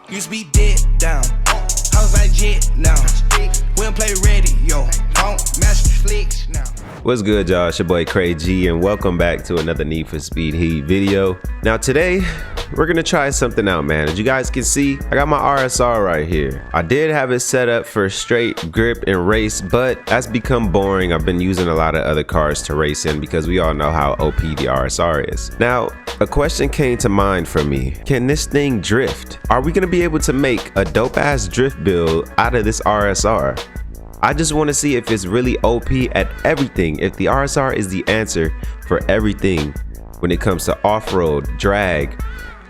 Used to be dead down. House like jet now. We don't play radio. Don't master flicks now. What's good, y'all? It's your boy CrayG, and welcome back to another Need for Speed Heat video. Now today, we're gonna try something out, man. As you guys can see, I got my RSR right here. I did have it set up for straight grip and race, but that's become boring. I've been using a lot of other cars to race in because we all know how OP the RSR is. Now, a question came to mind for me. Can this thing drift? Are we gonna be able to make a dope ass drift build out of this RSR? I just want to see if it's really OP at everything, if the RSR is the answer for everything when it comes to off-road, drag.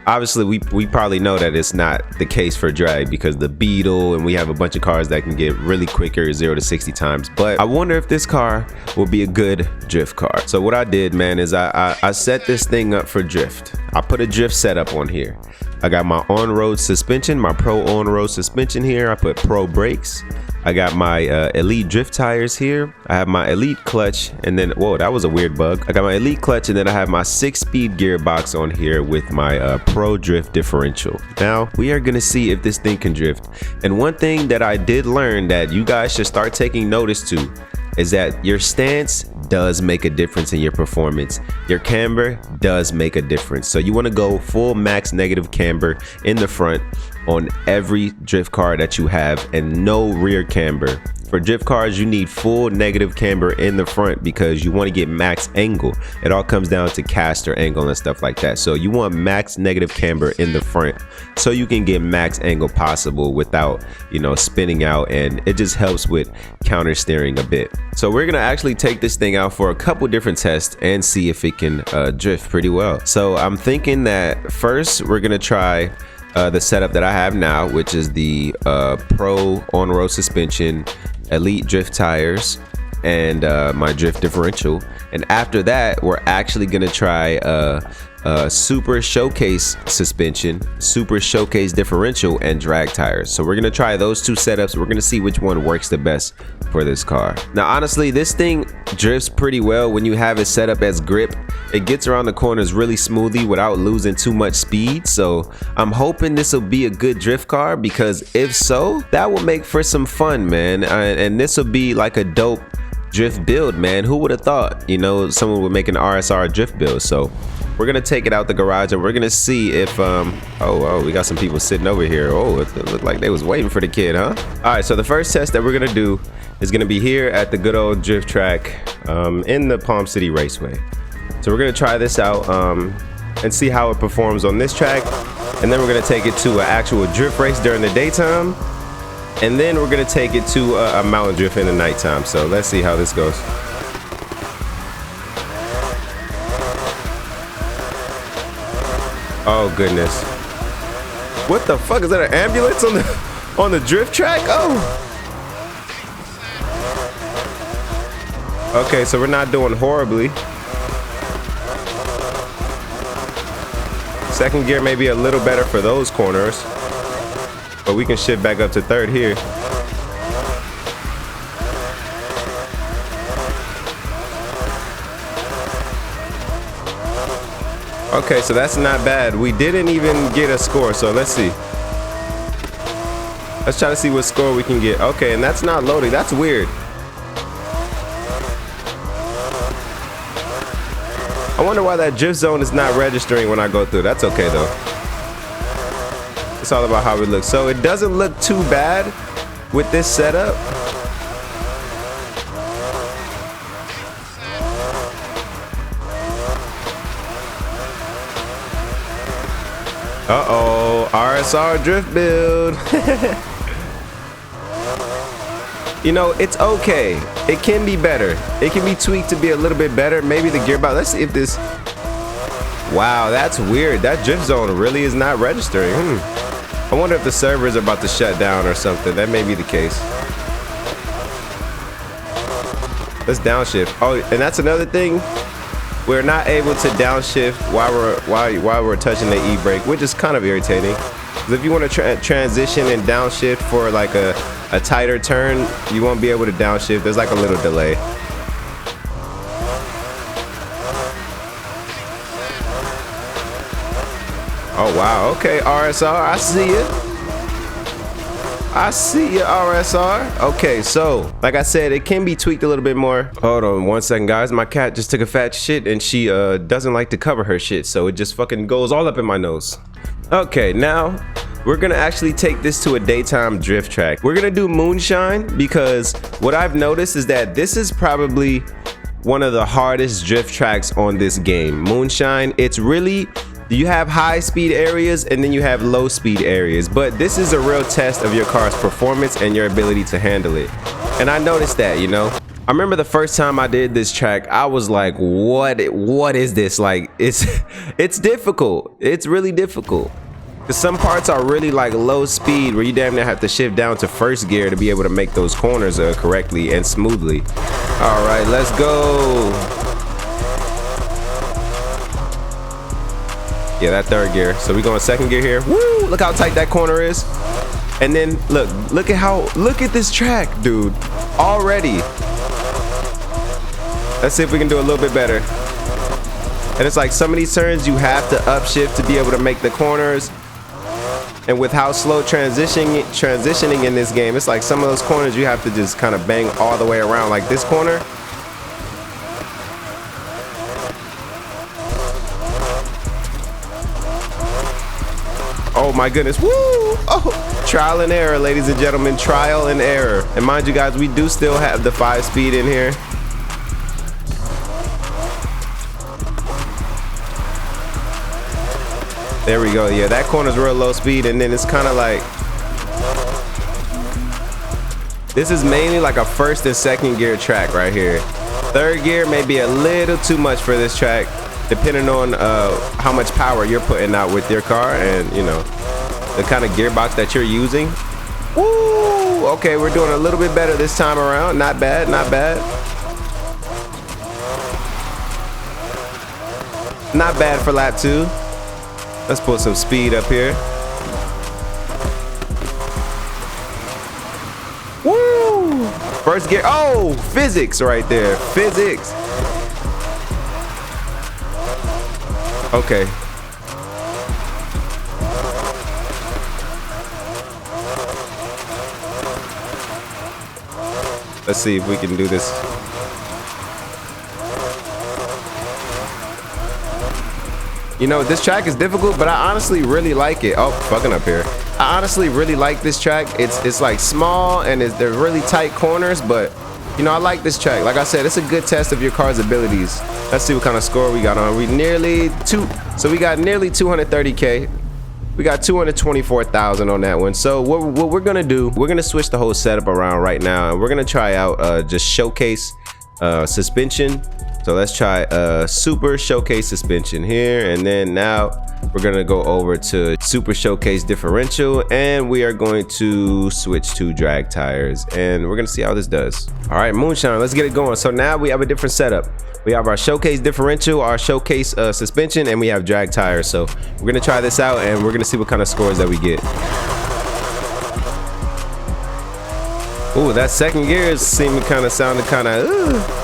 Obviously, we probably know that it's not the case for drag because the Beetle, and we have a bunch of cars that can get really quicker, 0 to 60 times. But I wonder if this car will be a good drift car. So what I did, man, is I set this thing up for drift. I put a drift setup on here. I got my on-road suspension, my pro on-road suspension here. I put pro brakes. I got my elite drift tires here. I have my elite clutch, and then, whoa, that was a weird bug. I got my elite clutch, and then I have my 6-speed gearbox on here with my pro drift differential. Now, we are gonna see if this thing can drift. And one thing that I did learn that you guys should start taking notice to is that your stance does make a difference in your performance. Your camber does make a difference. So you wanna go full max negative camber in the front on every drift car that you have, and no rear camber. For drift cars, you need full negative camber in the front because you want to get max angle. It all comes down to caster angle and stuff like that. So you want max negative camber in the front so you can get max angle possible without, you know, spinning out, and it just helps with counter steering a bit. So we're gonna actually take this thing out for a couple different tests and see if it can drift pretty well. So I'm thinking that first we're gonna try the setup that I have now, which is the pro on-road suspension, elite drift tires, and my drift differential. And after that, we're actually gonna try super showcase suspension, super showcase differential, and drag tires. So we're gonna try those two setups. We're gonna see which one works the best for this car. Now, honestly, this thing drifts pretty well when you have it set up as grip. It gets around the corners really smoothly without losing too much speed. So I'm hoping this will be a good drift car, because if so, that will make for some fun, man. And this will be like a dope drift build, man. Who would have thought, you know, someone would make an RSR drift build? So we're gonna take it out the garage and we're gonna see if oh, we got some people sitting over here. Oh, it looked like they was waiting for the kid, huh? All right, so the first test that we're gonna do is gonna be here at the good old drift track in the Palm City Raceway. So we're gonna try this out and see how it performs on this track, and then we're gonna take it to an actual drift race during the daytime, and then we're gonna take it to a mountain drift in the nighttime. So let's see how this goes. Oh goodness, what the fuck is that? An ambulance on the drift track? Oh, okay, so we're not doing horribly. Second gear may be a little better for those corners, but we can shift back up to third here. Okay, so that's not bad. We didn't even get a score, so let's see. Let's try to see what score we can get. Okay, and that's not loading. That's weird. I wonder why that drift zone is not registering when I go through. That's okay though. It's all about how it looks. So it doesn't look too bad with this setup. Uh-oh, RSR drift build. You know, it's okay. It can be better. It can be tweaked to be a little bit better. Maybe the gearbox. Let's see if this. Wow, that's weird. That drift zone really is not registering. I wonder if the servers are about to shut down or something. That may be the case. Let's downshift. Oh, and that's another thing. We're not able to downshift while we're touching the e-brake, which is kind of irritating. If you want to transition and downshift for like a tighter turn, you won't be able to downshift. There's like a little delay. Oh wow, okay, RSR, I see it. I see your RSR. Okay, so like I said, it can be tweaked a little bit more. Hold on 1 second, guys. My cat just took a fat shit and she doesn't like to cover her shit, so it just fucking goes all up in my nose. Okay, now we're gonna actually take this to a daytime drift track. We're gonna do Moonshine because what I've noticed is that this is probably one of the hardest drift tracks on this game. Moonshine, it's really, you have high speed areas and then you have low speed areas, but this is a real test of your car's performance and your ability to handle it. And I noticed that, you know, I remember the first time I did this track, I was like, what is this? Like, it's difficult. It's really difficult. Because some parts are really like low speed where you damn near have to shift down to first gear to be able to make those corners correctly and smoothly. All right, let's go. Yeah, that third gear. So we going second gear here. Woo! Look how tight that corner is. And then look at this track, dude. Already. Let's see if we can do a little bit better. And it's like some of these turns you have to upshift to be able to make the corners. And with how slow transitioning in this game, it's like some of those corners you have to just kind of bang all the way around. Like this corner. Oh my goodness. Woo! Oh, trial and error, ladies and gentlemen. Trial and error. And mind you guys, we do still have the 5-speed in here. There we go. Yeah, that corner's real low speed, and then it's kind of like, this is mainly like a first and second gear track right here. Third gear may be a little too much for this track, depending on how much power you're putting out with your car and, you know, the kind of gearbox that you're using. Woo! Okay, we're doing a little bit better this time around. Not bad, not bad. Not bad for lap 2. Let's put some speed up here. Woo! First gear. Oh, physics right there. Physics. Okay. Let's see if we can do this. You know, this track is difficult, but I honestly really like it. Oh, fucking up here. I honestly really like this track. It's like small and they're really tight corners, but you know, I like this track. Like I said, it's a good test of your car's abilities. Let's see what kind of score we got on. So we got nearly 230K. We got 224,000 on that one. So what we're gonna do, we're gonna switch the whole setup around right now, and we're gonna try out just showcase suspension. So let's try super showcase suspension here, and then now we're gonna go over to super showcase differential, and we are going to switch to drag tires, and we're gonna see how this does. All right, Moonshine, let's get it going. So now we have a different setup. We have our showcase differential, our showcase suspension, and we have drag tires. So we're gonna try this out, and we're gonna see what kind of scores that we get. Ooh, that second gear is sounding kind of.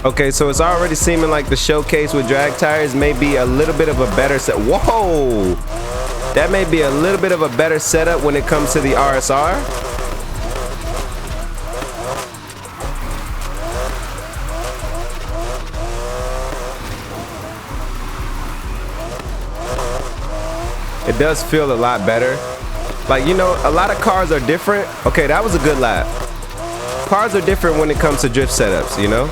Okay, so it's already seeming like the showcase with drag tires may be a little bit of a better set. Whoa! That may be a little bit of a better setup when it comes to the RSR. It does feel a lot better. Like, you know, a lot of cars are different. Okay, that was a good lap. Cars are different when it comes to drift setups, you know?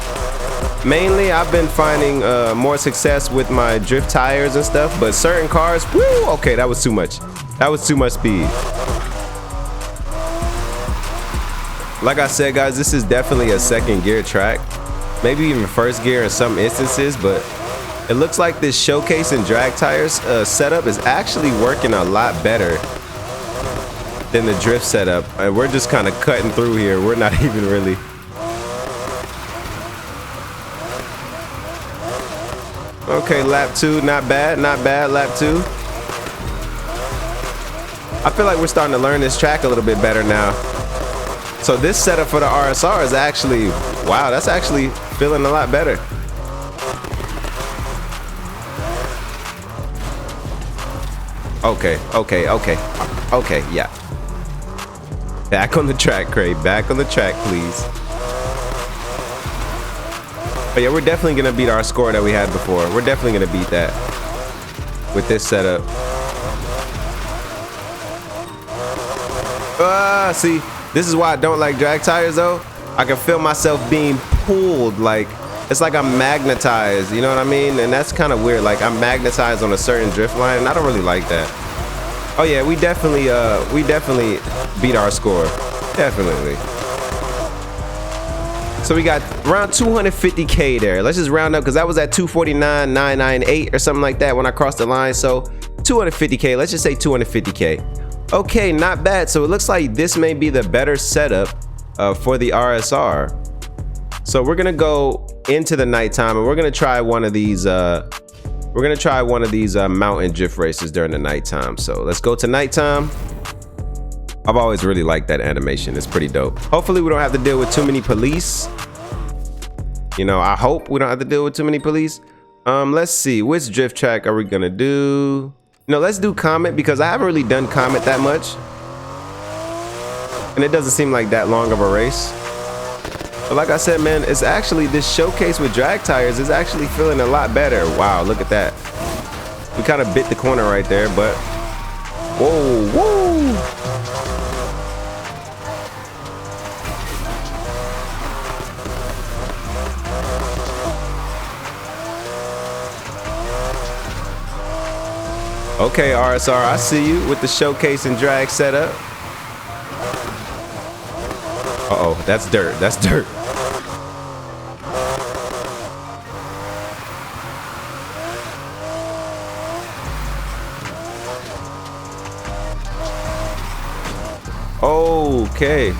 Mainly, I've been finding more success with my drift tires and stuff, but certain cars, woo, okay, that was too much. That was too much speed. Like I said, guys, this is definitely a second gear track. Maybe even first gear in some instances, but it looks like this showcase and drag tires setup is actually working a lot better than the drift setup. And we're just kind of cutting through here. We're not even really. Okay, lap 2, not bad, lap 2. I feel like we're starting to learn this track a little bit better now. So this setup for the RSR is actually, wow, that's actually feeling a lot better. Okay, yeah. Back on the track, Cray. Back on the track, please. But yeah, we're definitely gonna beat our score that we had before. We're definitely gonna beat that with this setup. See, this is why I don't like drag tires though. I can feel myself being pulled, like it's like I'm magnetized, you know what I mean? And that's kind of weird. Like I'm magnetized on a certain drift line, and I don't really like that. Oh yeah, we definitely beat our score. Definitely. So we got around 250K there. Let's just round up because that was at 249,998 or something like that when I crossed the line. So 250K, let's just say 250K. Okay, not bad. So it looks like this may be the better setup for the RSR. So we're gonna go into the nighttime and we're gonna try one of these mountain drift races during the nighttime. So let's go to nighttime. I've always really liked that animation. It's pretty dope. Hopefully we don't have to deal with too many police. You know, I hope we don't have to deal with too many police. Let's see, which drift track are we gonna do? No, let's do Comet because I haven't really done Comet that much. And it doesn't seem like that long of a race. But like I said, man, it's actually this showcase with drag tires is actually feeling a lot better. Wow, look at that. We kind of bit the corner right there, but whoa, whoa. Okay, RSR, I see you with the showcase and drag setup. Uh-oh, that's dirt. That's dirt. Okay.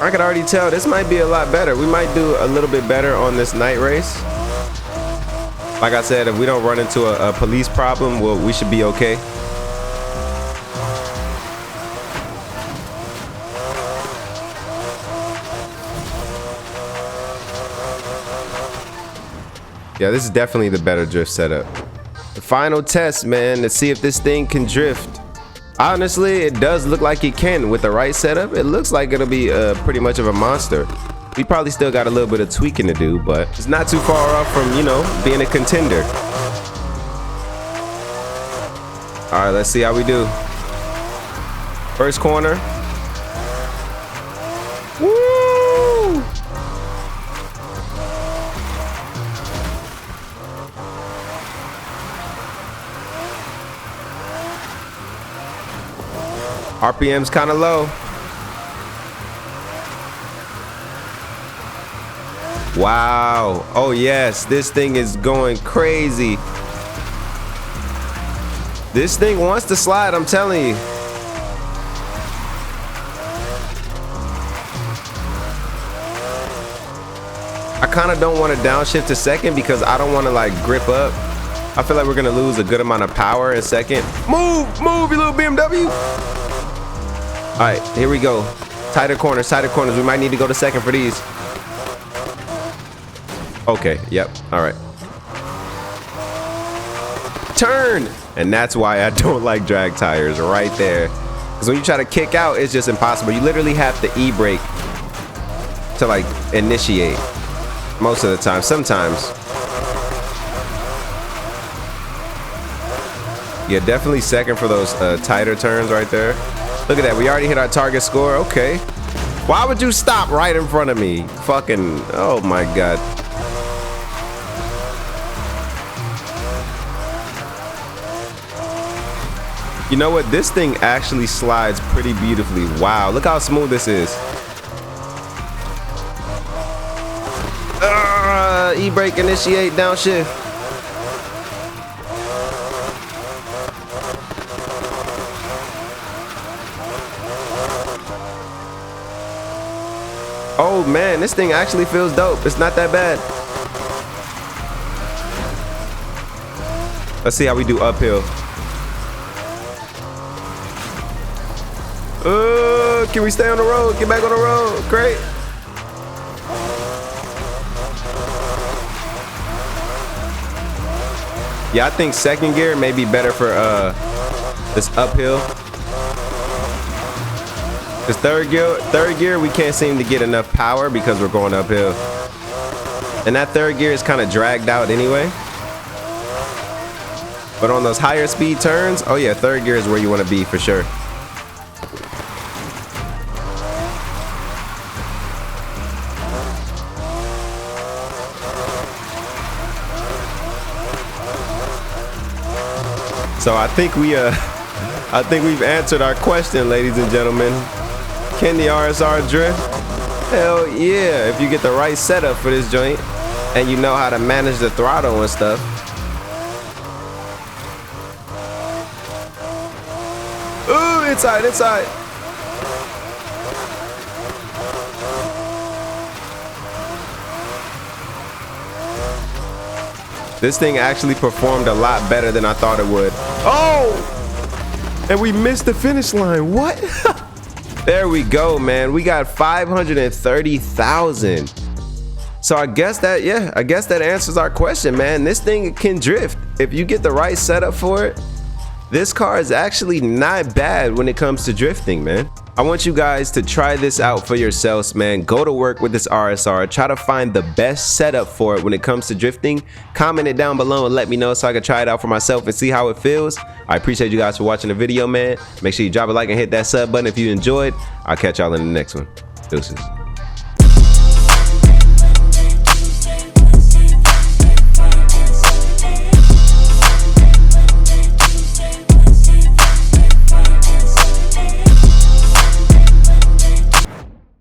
I could already tell this might be a lot better. We might do a little bit better on this night race. Like I said, if we don't run into a police problem, well, we should be okay. Yeah, this is definitely the better drift setup. The final test, man, to see if this thing can drift. Honestly, it does look like it can with the right setup. It looks like it'll be pretty much of a monster. We probably still got a little bit of tweaking to do, but it's not too far off from, you know, being a contender. All right, let's see how we do. First corner. Woo! RPM's kind of low. Wow. Oh yes, this thing is going crazy. This thing wants to slide, I'm telling you. I kind of don't want to downshift to second because I don't want to like grip up. I feel like we're gonna lose a good amount of power in second. Move, you little BMW. All right, here we go. Tighter corners, tighter corners. We might need to go to second for these. Okay, yep, all right. Turn! And that's why I don't like drag tires right there. Because when you try to kick out, it's just impossible. You literally have to e-brake to like initiate most of the time. Sometimes. Yeah, definitely second for those tighter turns right there. Look at that, we already hit our target score, okay. Why would you stop right in front of me? Fucking, oh my God. You know what? This thing actually slides pretty beautifully. Wow, look how smooth this is. E-brake, initiate, downshift. Oh man, this thing actually feels dope. It's not that bad. Let's see how we do uphill. Can we stay on the road? Get back on the road. Great. Yeah, I think second gear may be better for this uphill. This third gear, we can't seem to get enough power because we're going uphill. And that third gear is kind of dragged out anyway. But on those higher speed turns, oh yeah, third gear is where you want to be for sure. So I think we've answered our question, ladies and gentlemen. Can the RSR drift? Hell yeah, if you get the right setup for this joint and you know how to manage the throttle and stuff. Ooh, inside. This thing actually performed a lot better than I thought it would. Oh! And we missed the finish line. What? There we go, man. We got 530,000. So I guess that answers our question, man. This thing can drift. If you get the right setup for it, this car is actually not bad when it comes to drifting, man. I want you guys to try this out for yourselves, man. Go to work with this RSR. Try to find the best setup for it when it comes to drifting. Comment it down below and let me know so I can try it out for myself and see how it feels. I appreciate you guys for watching the video, man. Make sure you drop a like and hit that sub button if you enjoyed. I'll catch y'all in the next one. Deuces.